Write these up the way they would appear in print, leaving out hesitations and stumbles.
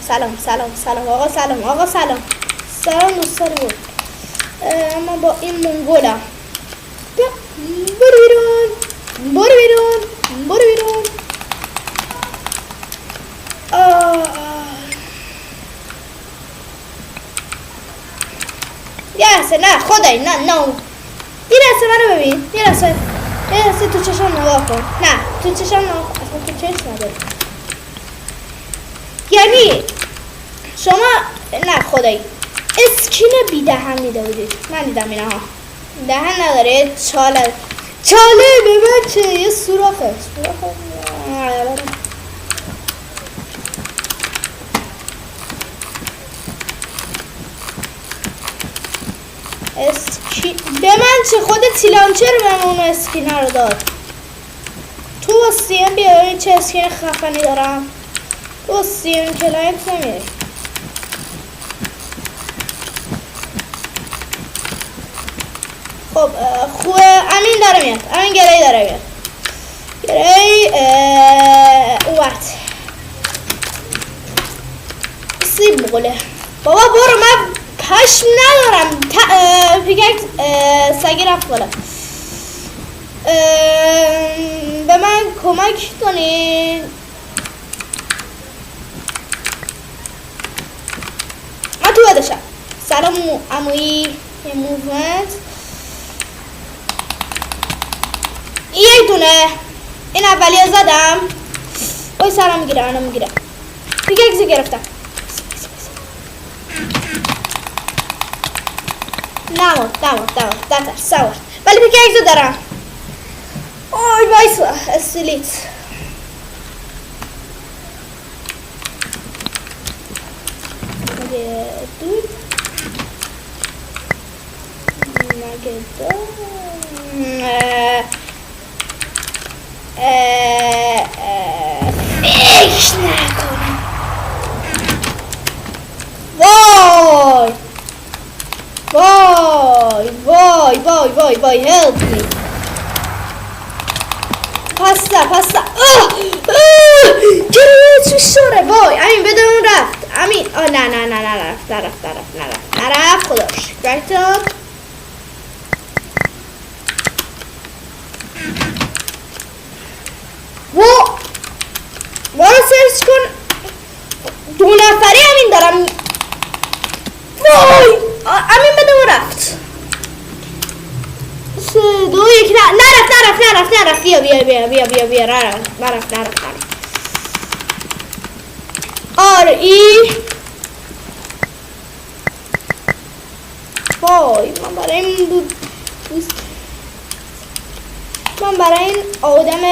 سلام آقا سلام دوستان بود. اما با این منگولم برو بیرون یه لحظه نه خدایی نه یه لحظه منو ببین یه لحظه تو چشم نگاه کن. نه تو چشم نگاه کن. اصلا تو چشم نداری. یعنی شما نه خدایی اسکین بی دهن میده بودید. من دیدم اینا ها دهن نداره. چاله به بچه یه سوراخه اسکین به من چه خود تیلانچر به من اون اسکین رو داد. تو با سیم بیا ببین چه اسکین خفنی دارم. تو سیم کلاینت نمیری. خب خوبه. امین داره میاد. امین گری داره میاد. گری اومد. سیب مقوله. بابا برو من پشم ندارم. پیککس سگی رفت بالا. به من کمک کنین. من تو بدشم. سلام عمویی. یه موومنت یک دونه این اولیه زدم. اوی سرم میگیره پیککس گرفتم. نمود سوار ولی پیککس دارم. اوی وایسا استیلیت فکر نکنم. وای help me. پاستا چرا تو شوره. وای امین بده اون رفت. امین نرفت خداش گرفتم. برو سرچ کن. 2 نفری امین دارم. وای امین بده اون رفت. 3 2 1 نرفت. بیا نرفت. وای من برای این آدم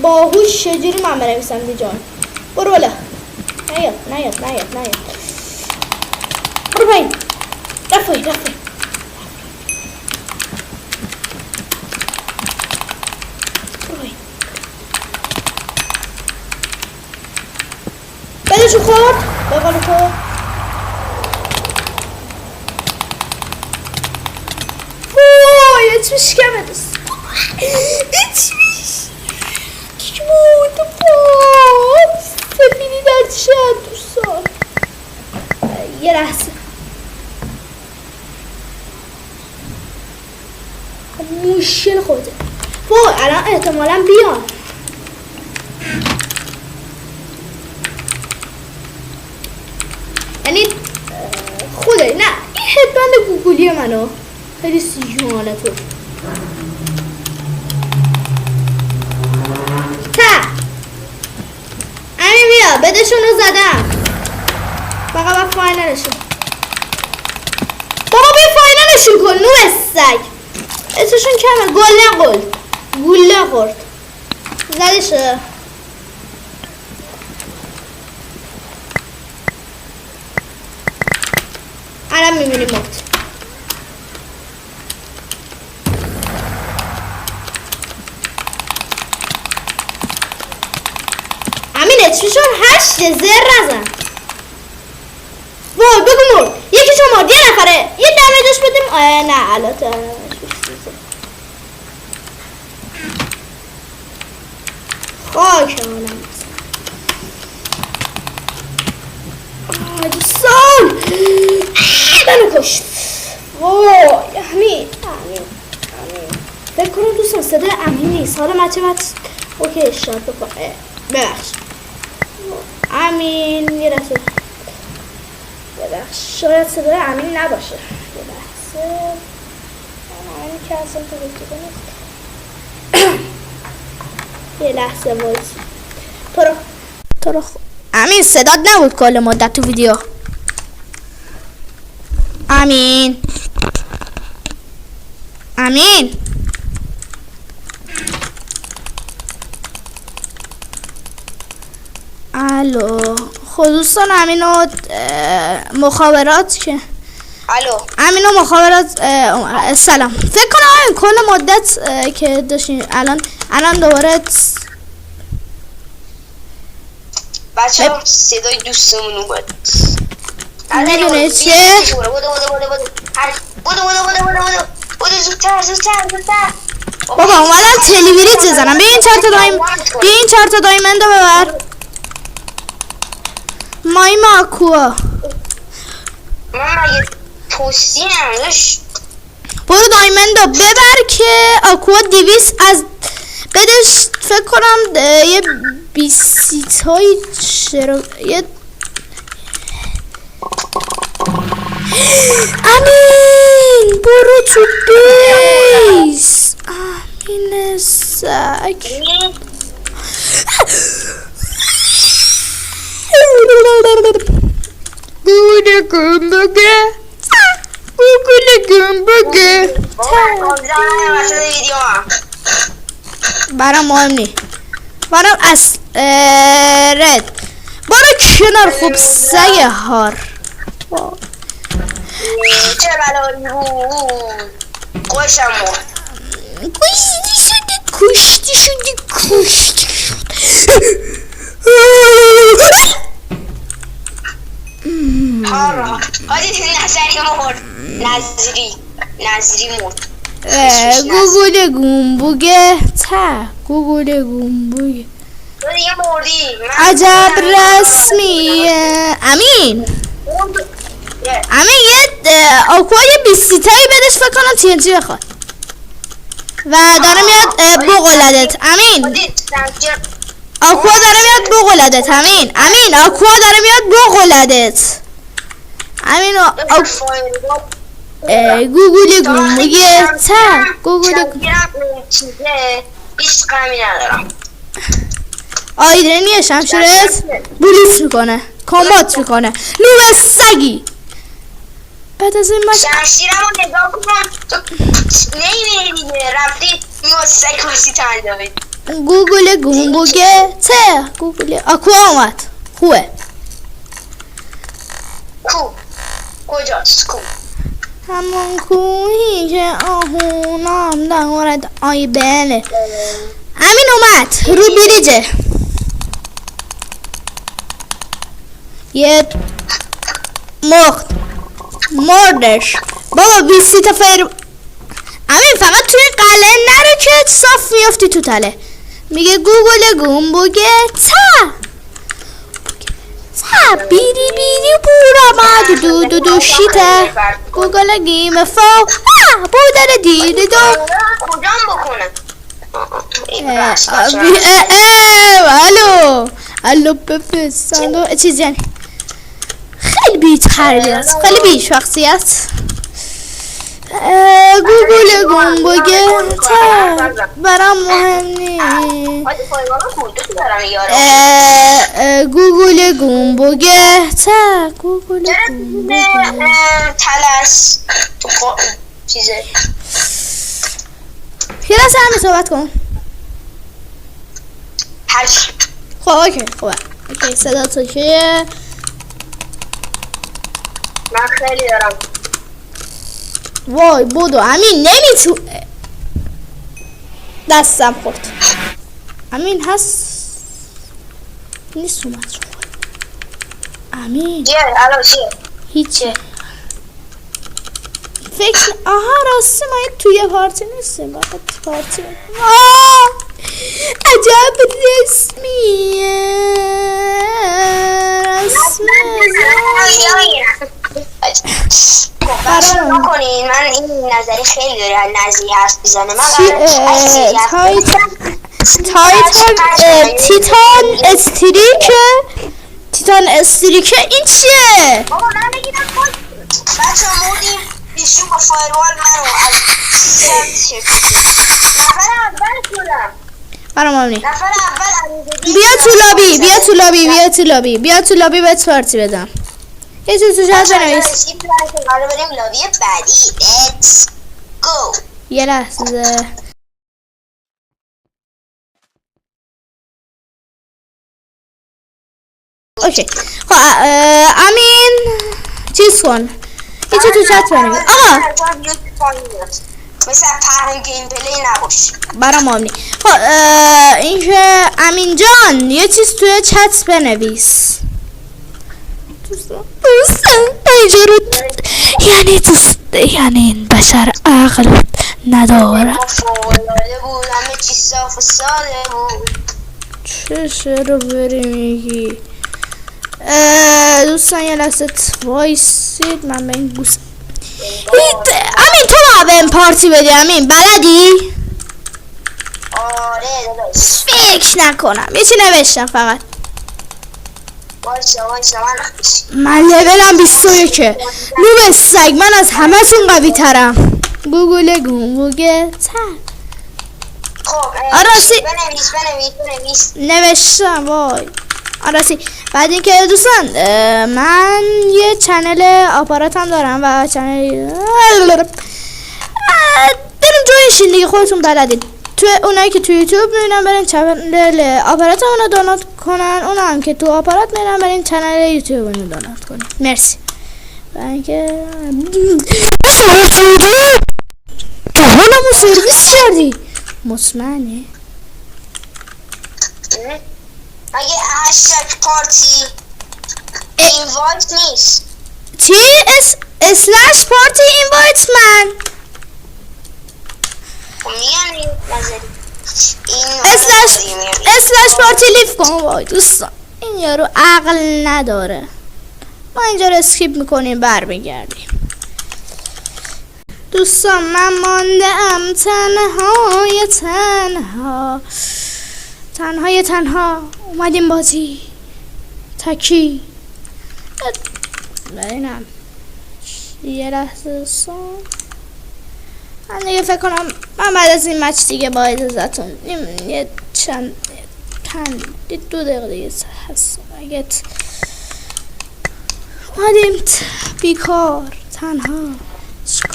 باهوش چجوری من بنویسم دی جان. برو بالا. نیاد برو پایین. رفت بدشو خورد بقالو خورد. وای اسمش کمه دوست. سفیدی در چند دوستان. یه لحظه مشکل خوده. وای الان احتمالا بیان. یعنی خوده نه این هدبند گوگلی منو خیلی سیجوانه تو امین بیا بدشونو زدم. فقط فاینالشون. بابا بیا فاینالشون کن نو سگ. اسمشون کمه. گله خورد. زدشه. الان میبینی مرد. امین اسمشون 8 زر نزن. وای بگو مرد. یکیشون مرد. یه نفره یه دمیجش بدیم. نه البته خاک عالم. دوستان منو کشت. وای امین فکر کنم دوستان صدای امین نیست. حالا مچه اوکی اشتراک بکنه. ببخش امین یه لحظه ببخش شاید صدای امین نباشه. یه لحظه امین که اصلا تو بکیده نیست. یه لحظه وایس تو رو امین صدات نبود کل مدت تو ویدیو. امین الو. خب دوستان امینو مخابرات که امینو مخابرات سلام. فکر کنم کل مدت که داشتیم الان دوباره بچه صدای دوستمون اومد. میدونه چیه؟ بودو زودتر بابا اومدم تلویریت بزنم. بیا این 4 تا دایمندو ببر. مایما اکوا من مگه پوستی همش برو دایمندو ببر که اکوا 200 از بدش. فکر کنم یه 20 های چرا یه امین برو تو بیس. امین سگ گوگل گمبگه برام مهم نی. برام از رد برو کنار. خوب سگ هار چه بلایی خوشم کشتی شدی حاجی نظری مرد گوگل گمبگه گوگل گمبگه تو دیگه مردی. عجب رسمیه. امین یه آکوای 20 تایی بدش. فکر کنم TNT بخواد و داره میاد بغلدت. امین آکوا داره میاد بغلدت. امین آکوا داره میاد بغلدت. امین گوگل گمبگه گوگل هیچ غمی ندارم. آیدنیه شمشیرت بولیس میکنه کامبات میکنه. نوب سگی بعد از این شمشیرم رو نگاه کن. تو نمیبینی دیگه رفتی میواسه کورسی تندابید. گوگل گمبگه گوگل آکوا اومد. خوبه کجاست همون کوهی که آهونام دارد. آی بله امین اومد رو بریجه. یه مردش بابا 20 تا فیر. امین فقط توی قلعه نرو که صاف میافتی تو تله. میگه گوگل گمبگه بیری بورا ما دو شیته گوگل گیم فا بودن دیدی دو کجام بکنم. الو بفرستند چیز یعنی خیلی بی‌تربیت خیلی بی‌شخصیت. گوگل گمبگه برام مهم نیست. گوگل گمبگه گوگل تلس تو چیزه یه لحظه همین صحبت کن. هرچی خب اوکی خوبه. اوکی صدا تو چیه؟ من خیلی دارم. وای بودو امین نمیتو دستم خورد. امین هست نیست اومد رو امین الان چیه؟ هیچه فکر آها راسته ما توی پارتی نیستیم. باید پارتی عجب رسمیه. رسم فرام کنین. من این نظری خیلی داره نظری حرف بزنه. من تیتان استریکه این چیه؟ بابا من بگیرم خود بچه ها مودیم بیشون با فایروال منو از چیزی نفر اول شدم. برام آمنی نفر اول بیا تو لابی بهت پارتی بدم. یه چیز تو شاید بنویس. حالا بریم لابی بعدی. Let's go. یه لحظه اوکی. خب امین چیز کن یه چیز تو چت بنویس. آقا مثل پرهون گیم پلی نباش. برام آمنی. خب اینکه امین جان یه چیز توی چت بنویس. دوستان یعنی یعنی این بشر عقل نداره. فولاده بود همه چی صاف و ساده بود. چه رو بری میگی؟ دوستان یه لحظه وایسید من به این گوش امین تو با این پارتی بدی. امین بلدی؟ آره داداش. فکر نکنم یه چی نوشتم فقط. وایسا من لولم 21. نوب سگ من از همه تون قوی ترم. گوگل تر. خب آراسی بنویس نوشتم وای آراسی. بعد اینکه دوستان من یه چنل آپاراتم دارم و چنل بریم جویشین دیگه خودتون بلدید. تو اونایی که تو یوتیوب میبینن برین چنل آپارات اونو دانلود کنن. اونا هم که تو آپارات میبینن برین چنل یوتیوب اونو دانلود کنن. مرسی. و اینکه تو حالمو سرویس کردی. مطمئنی؟ مگه هشتگ پارتی اینوایت نیست؟ چی؟ اسلش پارتی اینوایت من اسلش پارتی لیف کن. وای دوستان این یارو عقل نداره. ما اینجا رو اسکیپ میکنیم برمیگردیم. دوستان من ماندم تنها اومدیم بازی تکی. ببینم یه لحظه من دیگه فکر کنم من بعد از این مچ دیگه با اجازتون یه چند 2 دقیقه دیگه هست. اگه اومدیم بیکار تنها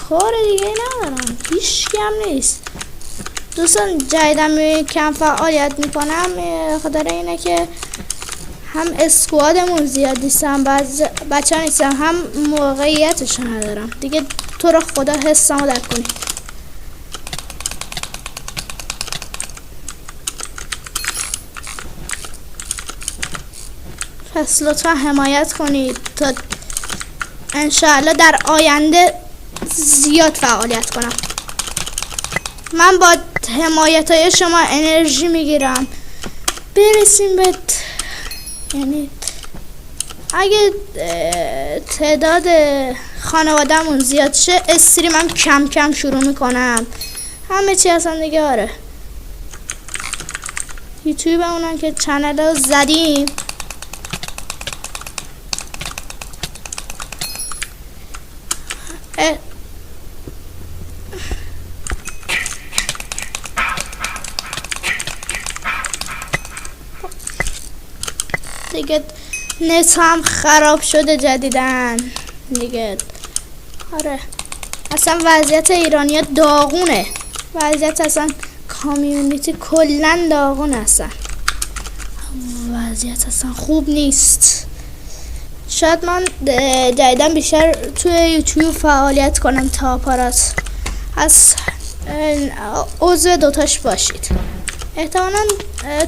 کار دیگه ندارم هیچ کم نیست. دوستان جدیدم کم فعالیت میکنم خاطر اینه که هم اسکوادمون زیاد نیستم بچه ها نیستم هم موقعیتشو ندارم دیگه. تو رو خدا حسمو درک کنی. پس لطفا حمایت کنید تا انشاءالله در آینده زیاد فعالیت کنم. من با حمایت های شما انرژی میگیرم برسیم به یعنی اگه تعداد خانواده‌مون زیاد شه استریمم کم کم شروع میکنم. همه چی اصلا دیگه. آره یوتیوب اونم که چنل رو زدیم دیگه نت هم خراب شده جدیدن دیگه. آره اصلا وضعیت ایرانیا داغونه. وضعیت اصلا کامیونیتی کلن داغون اصلا. وضعیت اصلا خوب نیست. شاید من جدیدن بیشتر توی یوتیوب فعالیت کنم تا آپارات. از عضو دوتاش باشید. احتمالا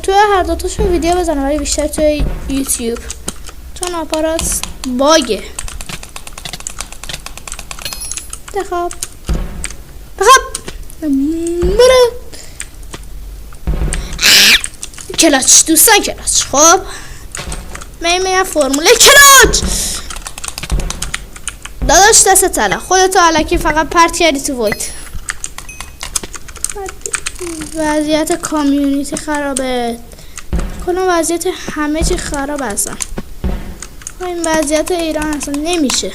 توی هر دوتاشو ویدیو بزنم ولی بیشتر توی یوتیوب چون آپارات باگه. بخواب برو کلاچ دوستان، کلاچ. خب میرم فرمول کلاچ. داداش دست تلا خودتو علکی فقط پرت کردی تو وایت. وضعیت کامیونیتی خرابه، کلا وضعیت همه چی خراب هستن. این وضعیت ایران اصلا نمیشه.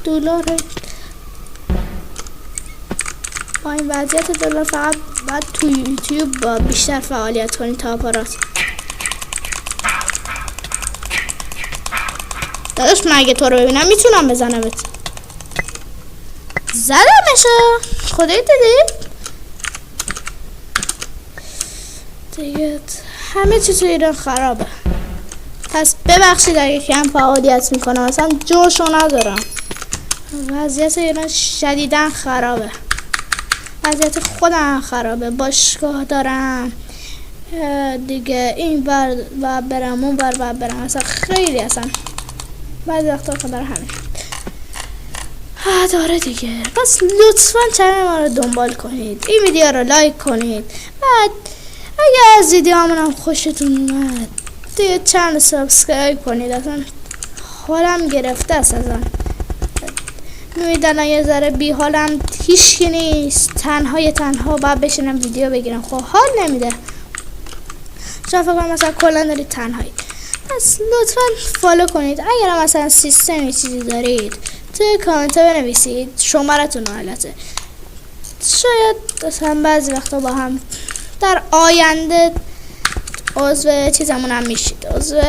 دلار با این وضعیت دلار فقط باید تو یوتیوب با بیشتر فعالیت کنی تا آپارات. داداش من اگه تو رو ببینم میتونم بزنمت. زدمشو خدایی دیدی؟ دیگه همه چی تو ایران خرابه. پس ببخشید اگه کم فعالیت میکنم، اصلا جوشو ندارم. وضعیت ایران شدیداً خرابه. وضعیت خودم خرابه. باشگاه دارم دیگه، این بر و برم اون بر و برم، اصلا خیلی اصلا بعضی وقتا خبر همین داره دیگه. پس لطفاً چنل ما رو دنبال کنید، این ویدیو رو لایک کنید. بعد اگه از ویدیو همونم خوشتون اومد دیگه چنل سابسکرایب کنید. اصلا حالم گرفته است ازم. میدونم یه ذره بی حالم، هیچکی نیست، تنها باید بشینم ویدیو بگیرم. خب حال نمیده. شاید فکر کنم مثلا کلا دارید تنهایی. پس لطفا فالو کنید. اگر مثلا سیستمی چیزی دارید توی کامنت ها بنویسید، شمارتون حالته. شاید مثلا بعضی وقتا با هم در آینده عضو چیزمون هم میشید، عضو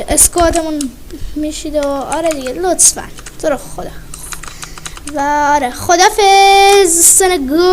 اسکوادمون میشید. و آره دیگه لطفا تو رو خدا. و آره خدافظ دوستان گل.